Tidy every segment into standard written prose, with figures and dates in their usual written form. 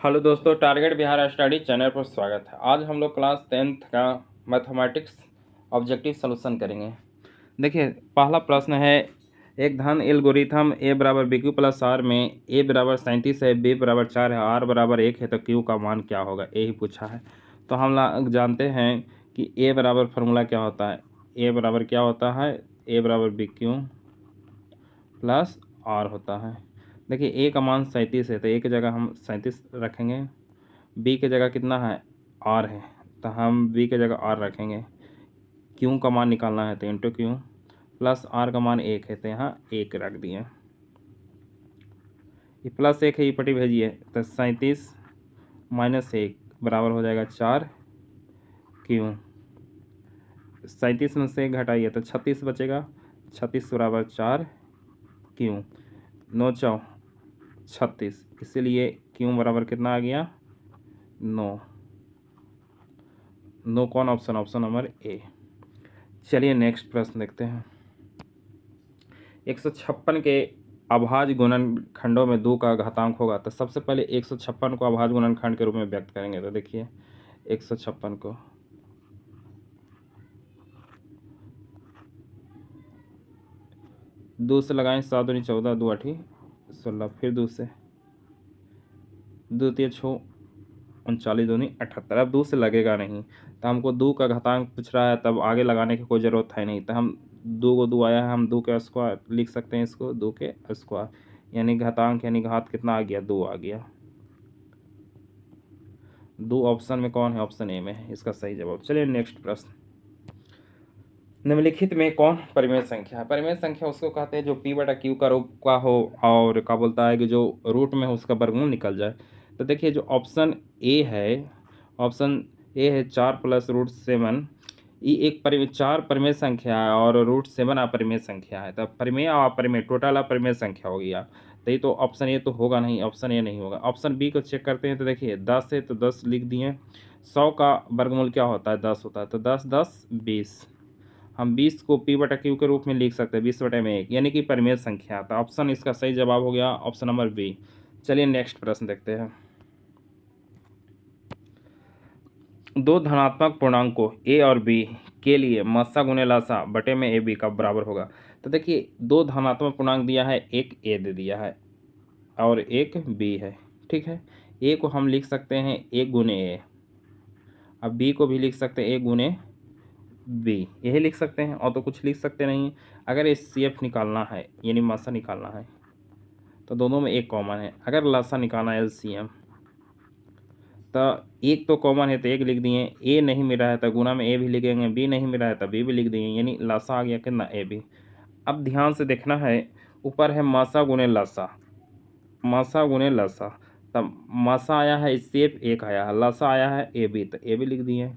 Hello दोस्तों, target Bihar study channel पर स्वागत है। आज हम लोग क्लास 10th का मैथमेटिक्स ऑब्जेक्टिव सॉल्यूशन करेंगे। देखिए, पहला प्रश्न है, एक धन एल्गोरिथम ए बराबर बी क्यू प्लस आर में ए बराबर 37 है, बी बराबर 4 है, आर बराबर 1 है, तो क्यू का मान क्या होगा, यही पूछा है। तो हम लोग जानते हैं कि ए बराबर फार्मूला क्या होता है। ए बराबर क्या होता है, ए बराबर बी क्यू प्लस आर होता है। देखिए, ए का मान 37 है, तो ए की जगह हम 37 रखेंगे। बी की जगह कितना है, आर है, तो हम बी की जगह आर रखेंगे। क्यू का मान निकालना है तो इंटू क्यू प्लस आर का मान 1 है, तो यहाँ 1 रख दिए। ये प्लस 1 है, ये पट्टी भेजिए, तो 37 माइनस 1 बराबर हो जाएगा 4 क्यू। 37 में से 1 घटाइए तो 36 बचेगा, 36 बराबर 4 क्यू। 9 चौ 36, इसीलिए क्यू बराबर कितना आ गया, 9। 9 कौन ऑप्शन, ऑप्शन नंबर ए। चलिए नेक्स्ट प्रश्न देखते हैं। 156 के अभाज्य गुणनखंडों में 2 का घातांक होगा, तो सबसे पहले 156 को अभाज्य गुणनखंड के रूप में व्यक्त करेंगे। तो देखिए, 156 को 2 से लगाएं, 7 दूनी 14, 2 8 16, फिर 2 से 2 3 6 39 दूनी 78। अब 2 से लगेगा नहीं, तो हमको 2 का घातांक पूछ रहा है, तब आगे लगाने की कोई ज़रूरत है नहीं। तो हम 2 को 2 आया है, हम 2 के स्क्वायर लिख सकते हैं, इसको 2 के स्क्वायर, यानी घातांक यानी घात कितना आ गया, 2 आ गया। 2 ऑप्शन में कौन है, ऑप्शन ए में है इसका सही जवाब। चलिए नेक्स्ट प्रश्न। निम्नलिखित में कौन परिमेय संख्या है। परिमेय संख्या उसको कहते हैं जो p बटा क्यू का रूप का हो और क्या बोलता है कि जो रूट में हो उसका वर्गमूल निकल जाए। तो देखिए, जो ऑप्शन ए है, ऑप्शन ए है 4 प्लस रूट 7, ये एक परिमेय 4 परिमेय संख्या है और रूट 7 अपरिमेय संख्या है। तब परिमेय और अपरिमेय टोटल अपरिमेय संख्या हो गया। तो ये तो ऑप्शन ए तो होगा नहीं, ऑप्शन ए नहीं होगा। ऑप्शन बी को चेक करते हैं। तो देखिए, 10 है तो 10 लिख दिए। 100 का वर्गमूल क्या होता है, 10 होता है, तो 10 10 20। हम 20 को p बटा क्यू के रूप में लिख सकते हैं, 20 बटे में 1, यानी कि परिमेय संख्या। तो ऑप्शन इसका सही जवाब हो गया ऑप्शन नंबर बी। चलिए नेक्स्ट प्रश्न देखते हैं। 2 धनात्मक पूर्णांकों a और b के लिए मस्सा गुणे लासा बटे में ab का बराबर होगा। तो देखिए, 2 धनात्मक पूर्णांक दिया है, एक a दे दिया है और एक b है, ठीक है। a को हम लिख सकते हैं a गुने a, अब b को भी लिख सकते हैं a गुने b, यही लिख सकते हैं, और तो कुछ लिख सकते नहीं। अगर HCF निकालना है यानी मस्सा निकालना है, तो दोनों में एक कॉमन है। अगर लासा निकालना है LCM, तो एक तो कॉमन है तो एक लिख दिए। ए नहीं मिला है तो गुना में ए भी लिखेंगे, बी नहीं मिला है तो बी भी लिख दिए, यानी लासा आ गया कितना, ए बी। अब ध्यान से देखना है, ऊपर है मासा गुने लासा, मासा गुने लासा, तब मासा आया है, शेप एक आया है, लासा आया है ए बी, तो ए बी लिख दिए।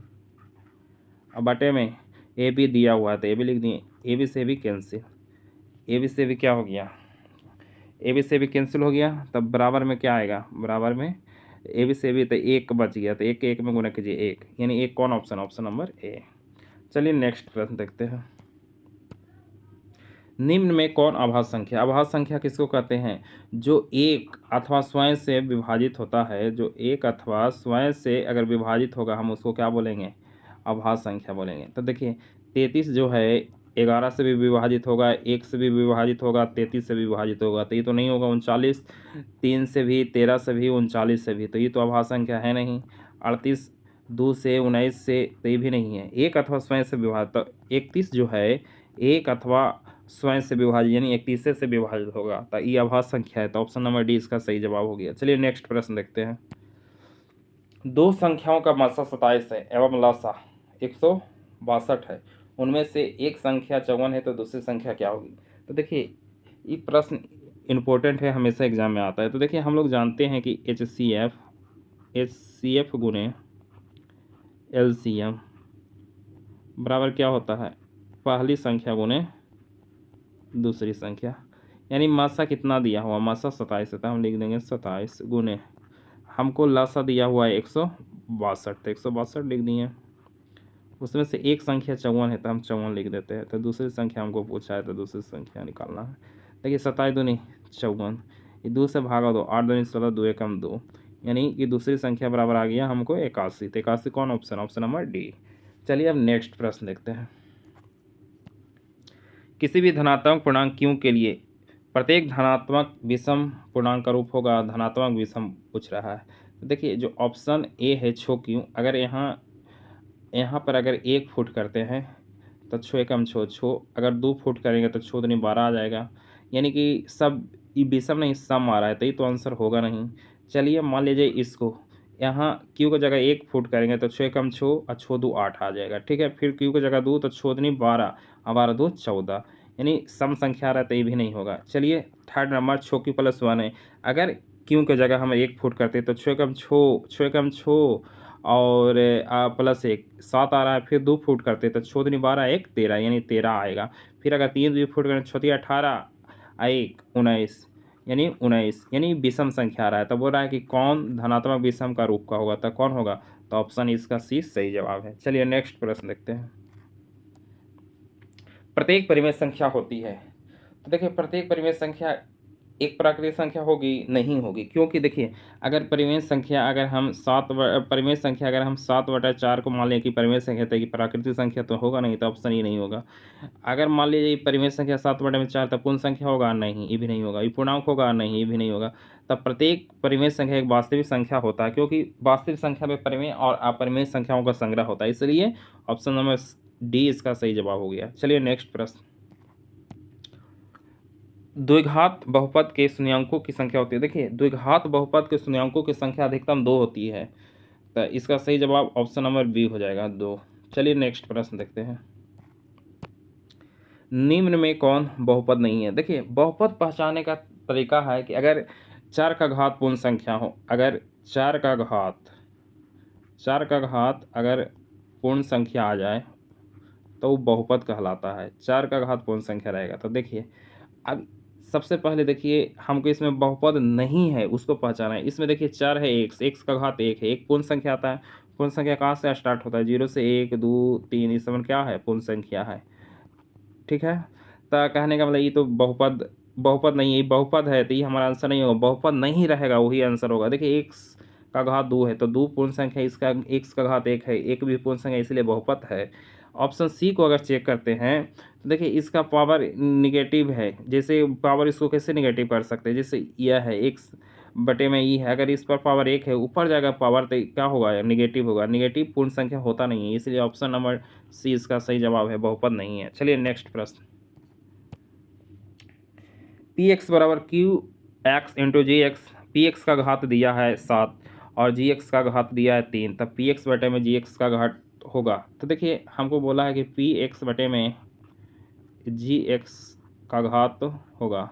अब बटे में ए बी दिया हुआ है तो ए बी लिख दिए। ए बी से भी कैंसिल, ए बी से भी क्या हो गया, ए बी से भी कैंसिल हो गया। तब बराबर में क्या आएगा, बराबर में ए बी से भी, तो एक बच गया, तो एक एक में गुना कीजिए, एक, यानी एक कौन ऑप्शन, ऑप्शन नंबर ए। चलिए नेक्स्ट प्रश्न देखते हैं। निम्न में कौन अभाज्य संख्या, अभाज्य संख्या किसको कहते हैं, जो एक अथवा स्वयं से विभाजित होता है। जो एक अथवा स्वयं से अगर विभाजित होगा, हम उसको क्या बोलेंगे, अभाज्य संख्या बोलेंगे। तो देखिए, 33 जो है 11 से भी विभाजित होगा, 1 से भी विभाजित होगा, 33 से भी विभाजित होगा, तो ये तो नहीं होगा। 39 3 से भी, 13 से भी, 39 से भी, तो ये तो अभाज्य संख्या है नहीं। 38 2 से, 19 से, तो ये भी नहीं है। एक अथवा स्वयं से विभाजित, तो 31 जो है एक अथवा स्वयं से विभाजित यानी 31 से विभाजित होगा, तो ये अभाज्य संख्या है। तो ऑप्शन नंबर डी इसका सही जवाब हो गया। चलिए नेक्स्ट प्रश्न देखते हैं। 2 संख्याओं का मस्सा 27 है एवं लासा 162 है, उनमें से एक संख्या 54 है, तो दूसरी संख्या क्या होगी। तो देखिए, ये प्रश्न इम्पोर्टेंट है, हमेशा एग्जाम में आता है। तो देखिए, हम लोग जानते हैं कि HCF गुने LCM बराबर क्या होता है, पहली संख्या गुने दूसरी संख्या, यानी मासा कितना दिया हुआ, मासा 27 है, तो हम लिख देंगे 27 गुने, हमको लासा दिया हुआ है 162, तो 162 लिख दिए। उसमें से एक संख्या 54 है, तो हम 54 लिख देते हैं। तो दूसरी संख्या हमको पूछा है, तो दूसरी संख्या निकालना है। देखिए, 27 दूनी 54, ये 2 से भागा दो, 8 दूनी 16, 2 एकम 2, यानी कि दूसरी संख्या बराबर आ गया हमको 81। तो 81 कौन ऑप्शन? Option number D. चलिए अब नेक्स्ट प्रश्न देखते हैं। किसी भी धनात्मक पूर्णांक q के लिए प्रत्येक धनात्मक विषम पूर्णांक का रूप होगा। धनात्मक विषम पूछ रहा है। तो देखिए जो ऑप्शन ए है छो q, अगर यहाँ पर अगर 1 फुट करते हैं तो छो एकम छो छो, अगर 2 फुट करेंगे तो छो दूनी 12 आ जाएगा। यानी कि सब ये विषम नहीं सम आ रहा है, तो ये तो आंसर होगा नहीं। चलिए मान लीजिए इसको यहाँ क्यू की जगह 1 फुट करेंगे तो छो एकम छो और छो दो 8 आ जाएगा। ठीक है, फिर क्यू की जगह 2 तो छो दूनी 12 और 12 दो 14, यानी सम संख्या आ रहा है तो ये भी नहीं होगा। चलिए थर्ड नंबर छो क्यू प्लस 1 है। अगर क्यू की जगह हम 1 फुट करते तो छो एकम छो और प्लस 1 7 आ रहा है। फिर 2 फुट करते तो छो दूनी 12 1 13, यानी 13 आएगा। फिर अगर 3 भी फुट करें छोटी 18 1 19, यानी 19, यानी विषम संख्या आ रहा है। तो बोल रहा है कि कौन धनात्मक विषम का रूप का होगा, तो कौन होगा? तो ऑप्शन इसका सी सही जवाब है। चलिए नेक्स्ट प्रश्न देखते हैं। प्रत्येक परिमेय संख्या होती है। तो देखिए प्रत्येक परिमेय संख्या एक प्राकृतिक संख्या होगी? नहीं होगी, क्योंकि देखिए अगर परिमेय संख्या अगर हम परिमेय संख्या अगर हम 7/4 को मान लें कि परिमेय संख्या, तो कि प्राकृतिक संख्या तो होगा नहीं, तो ऑप्शन ये नहीं होगा। अगर मान लीजिए परिमेय संख्या 7/4 तो पूर्ण संख्या होगा? नहीं, ये भी नहीं होगा। ये पूर्णांक होगा? नहीं, ये भी नहीं होगा। तब प्रत्येक परिमेय संख्या एक वास्तविक संख्या होता है, क्योंकि वास्तविक संख्या में परिमेय और अपरिमेय संख्याओं का संग्रह होता है, इसलिए ऑप्शन नंबर डी इसका सही जवाब हो गया। चलिए नेक्स्ट प्रश्न। द्विघात बहुपद के शून्यांकों की संख्या होती है। देखिए द्विघात बहुपद के शून्यांकों की संख्या अधिकतम 2 होती है, तो इसका सही जवाब ऑप्शन नंबर बी हो जाएगा 2। चलिए नेक्स्ट प्रश्न देखते हैं। निम्न में कौन बहुपद नहीं है? देखिए बहुपद पहचानने का तरीका है कि अगर 4 का घात पूर्ण संख्या हो, अगर 4 का घात अगर पूर्ण संख्या आ जाए तो वो बहुपद कहलाता है। 4 का घात पूर्ण संख्या रहेगा। तो देखिए अब सबसे पहले देखिए हमको इसमें बहुपद नहीं है उसको पहचाना है। इसमें देखिए 4 है, x का घात 1 है, एक पूर्ण संख्या आता है। पूर्ण संख्या कहाँ से स्टार्ट होता है? 0 से 1 2 3, इस समय क्या है? पूर्ण संख्या है। ठीक है, तो कहने का मतलब ये तो बहुपद नहीं है, ये बहुपद है, तो ये हमारा आंसर नहीं होगा। बहुपद नहीं रहेगा वही आंसर होगा। देखिए x का घात 2 है तो 2 पूर्ण संख्या, इसका x का घात 1 है, 1 भी पूर्ण संख्या, इसलिए बहुपद है। ऑप्शन सी को अगर चेक करते हैं तो देखिए इसका पावर निगेटिव है। जैसे पावर इसको कैसे निगेटिव कर सकते हैं? जैसे यह है x बटे में ई है, अगर इस पर पावर 1 है ऊपर जाएगा पावर तो क्या होगा? निगेटिव होगा। निगेटिव पूर्ण संख्या होता नहीं है, इसलिए ऑप्शन नंबर सी इसका सही जवाब है, बहुपद नहीं है। चलिए नेक्स्ट प्रश्न। पी एक्स बराबर क्यू एक्स इंटू जी एक्स। पी एक्स का घात दिया है 7 और जी एक्स का घात दिया है 3, तब पी एक्स बटे में जी एक्स का घात होगा। तो देखिए हमको बोला है कि पी एक्स बटे में जी एक्स का घात होगा,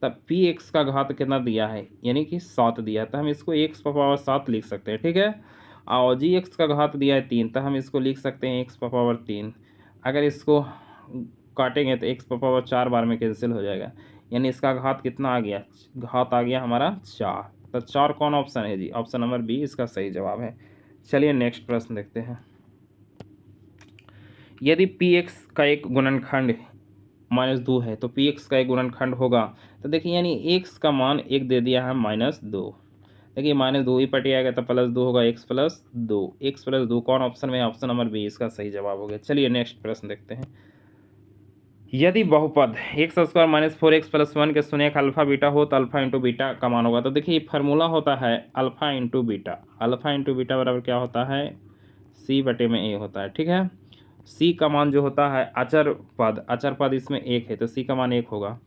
तब पी एक्स का घात कितना दिया है? यानी कि 7 दिया है, तो हम इसको एक्स पावर 7 लिख सकते हैं। ठीक है, और जी एक्स का घात दिया है 3, तो हम इसको लिख सकते हैं एक्स पावर 3। अगर इसको काटेंगे तो एक्स पावर 4 बार में कैंसिल हो जाएगा, यानी इसका घात कितना आ गया? घात आ गया हमारा 4। तो 4 कौन ऑप्शन है जी? ऑप्शन नंबर बी इसका सही जवाब है। चलिए नेक्स्ट प्रश्न देखते हैं। यदि पी एक्स का एक गुणनखंड -2 है तो पी एक्स का एक गुणनखंड होगा। तो देखिए यानी एक्स का मान 1 दे दिया है -2। देखिए -2 ही पटी आएगा तो +2 होगा, x + 2, x + 2 कौन ऑप्शन में है? ऑप्शन नंबर बी इसका सही जवाब हो गया। चलिए नेक्स्ट प्रश्न देखते हैं। यदि बहुपद x² - 4x + 1 के शून्यक अल्फा बीटा हो तो अल्फा इंटू बीटा का मान होगा। तो देखिए फार्मूला होता है alpha into beta. Alpha into beta बराबर क्या होता है? c बटे में a होता है। ठीक है, c का मान जो होता है अचर पद इसमें 1 है तो c का मान 1 होगा,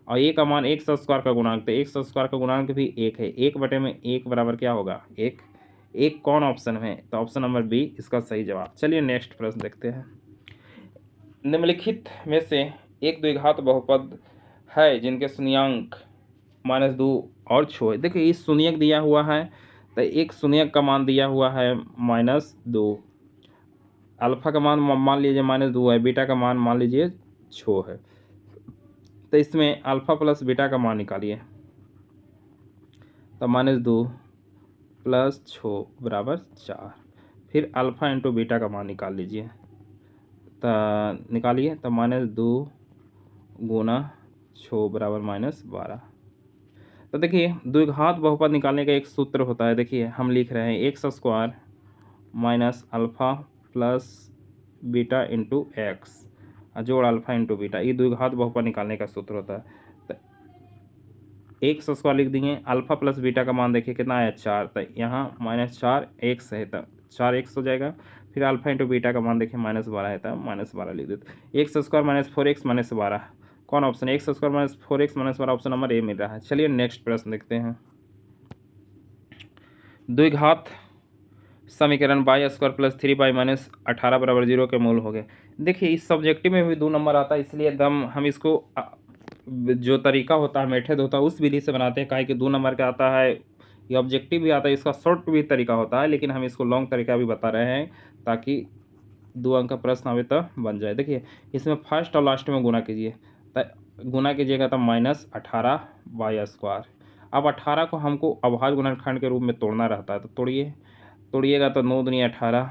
और a का मान x² का गुणांक, तो x² का गुणांक भी 1 है। 1 बटे में 1 बराबर क्या होगा? 1। 1 कौन ऑप्शन है? तो ऑप्शन नंबर बी इसका सही जवाब। चलिए नेक्स्ट प्रश्न देखते हैं। निम्नलिखित में से एक द्विघात बहुपद है जिनके शून्यांक -2 और छो है। देखिए इस शून्यक दिया हुआ है तो एक शून्यक का मान दिया हुआ है -2, अल्फा का मान मान लीजिए -2 है, बीटा का मान मान लीजिए छो है। तो इसमें अल्फा प्लस बीटा का मान निकालिए, तो -2 + छो बराबर 4। फिर अल्फा इंटू बीटा का मान निकाल लीजिए, तो निकालिए, तो -2 गुना छो बराबर -12। तो देखिए द्विघात बहुपद निकालने का एक सूत्र होता है। देखिए हम लिख रहे हैं x square minus alpha plus beta into x जोड़ अल्फ़ा इंटू बीटा, ये द्विघात बहुपद निकालने का सूत्र होता है। तो एक्स स्क्वायर लिख दिए, अल्फ़ा प्लस बीटा का मान देखिए कितना है 4, तो यहाँ -4 एक्स है तो 4 एक्स हो जाएगा। फिर अल्फ़ा इंटू बीटा का मान देखिए -12 है तो -12 लिख देते। X square minus 4x minus 12 कौन ऑप्शन है? X square minus 4x minus 12 option number A मिल रहा है। चलिए नेक्स्ट प्रश्न देखते हैं। द्विघात समीकरण y square plus 3y minus 18 बराबर 0 के मूल हो गए। देखिए इस सब्जेक्टिव में भी 2 नंबर आता है, इसलिए एकदम हम इसको जो तरीका होता है मेथड होता है उस विधि से बनाते हैं। काहे कि 2 नंबर का आता है, ये ऑब्जेक्टिव भी आता है, इसका शॉर्ट भी तरीका होता है, लेकिन हम इसको लॉन्ग तरीका भी बता रहे हैं ताकि 2 अंक का प्रश्न आवे तो बन जाए। देखिए इसमें फर्स्ट और लास्ट में गुना कीजिए, तो गुना कीजिएगा तो -18 y स्क्वायर। अब 18 को हमको अभाज्य गुणनखंड के रूप में तोड़ना रहता है, तो तोड़िएगा तो 9 दूनी 18,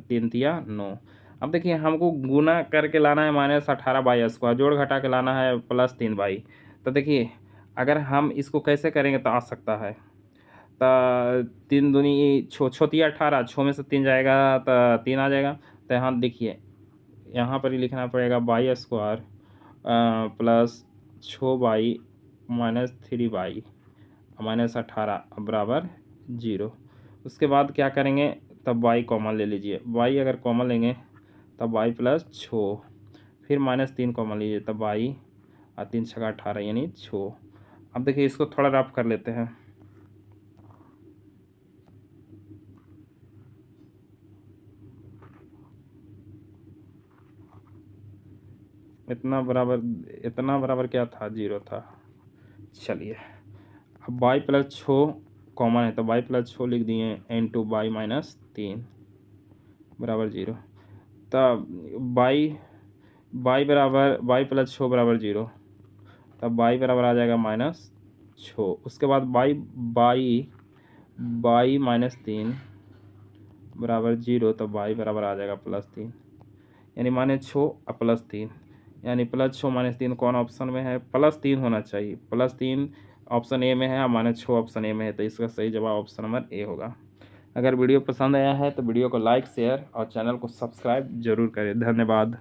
3 तिया 9। अब देखिए हमको गुना करके लाना है -18 बाई स्क्वायर, जोड़ घटा के लाना है +3 बाई। तो देखिए अगर हम इसको कैसे करेंगे तो आ सकता है, तो 3 दूनी छोतिया 18, 6 में से 3 जाएगा तो 3 आ जाएगा। तो यहाँ देखिए यहाँ पर ही लिखना पड़ेगा by square plus 6 by minus 3 by -18 बराबर 0। उसके बाद क्या करेंगे, तब y कॉमन ले लीजिए, y अगर कॉमन लेंगे तब y प्लस 6, फिर -3 कॉमन लीजिए तब y और 3 छका 18 यानी 6। अब देखिए इसको थोड़ा रफ कर लेते हैं। इतना बराबर क्या था? 0 था। चलिए अब y प्लस 6 कॉमन है तो y प्लस 6 लिख दिए इंटू y माइनस 3 बराबर 0। तब y बराबर y प्लस 6 बराबर 0, तब y बराबर आ जाएगा -6। उसके बाद y माइनस 3 बराबर 0, तब y बराबर आ जाएगा +3, यानी -6 और +3, यानी +6 -3 कौन ऑप्शन में है? +3 होना चाहिए। +3 ऑप्शन ए में है और -6 ऑप्शन ए में है, तो इसका सही जवाब ऑप्शन नंबर ए होगा। अगर वीडियो पसंद आया है तो वीडियो को लाइक शेयर और चैनल को सब्सक्राइब जरूर करें। धन्यवाद।